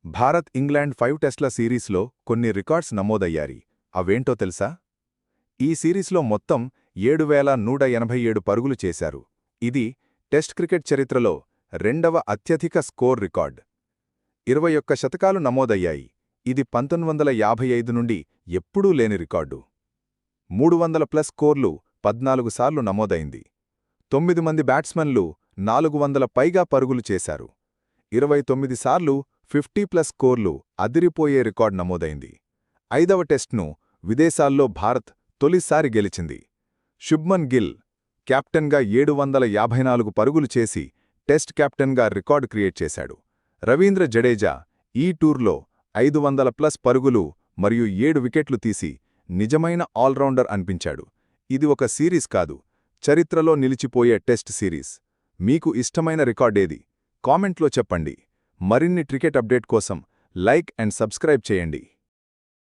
Bharat England 5 టెస్ట్ల సిరీస్లో కొన్ని records నమోదయ్యాయి. అవేంటో తెలుసా? ఈ సిరీస్లో మొత్తం 7,187 పరుగులు చేశారు. ఇది టెస్ట్ క్రికెట్ చరిత్రలో రెండవ అత్యధిక స్కోర్ రికార్డ్. 21 శతకాలు నమోదయ్యాయి. ఇది 1955 నుండి ఎప్పుడూ లేని రికార్డు. 300+ స్కోర్లు 14 సార్లు నమోదైంది. 9 మంది బ్యాట్స్మెన్లు 400 పైగా పరుగులు చేశారు. 29 సార్లు 50+ స్కోర్లు అదిరిపోయే రికార్డ్ నమోదైంది. 5వ టెస్ట్ను విదేశాల్లో భారత్ తొలిసారి గెలిచింది. శుభ్మన్ గిల్ కెప్టెన్గా 754 పరుగులు చేసి టెస్ట్ కెప్టెన్గా రికార్డు క్రియేట్ చేశాడు. రవీంద్ర జడేజా ఈ టూర్లో 500+ పరుగులు మరియు 7 వికెట్లు తీసి నిజమైన ఆల్రౌండర్ అనిపించాడు. ఇది ఒక సిరీస్ కాదు, చరిత్రలో నిలిచిపోయే టెస్ట్ సిరీస్. మీకు ఇష్టమైన రికార్డేది? కామెంట్లో చెప్పండి. మరిన్ని క్రికెట్ అప్డేట్ కోసం లైక్ అండ్ సబ్స్క్రైబ్ చేయండి.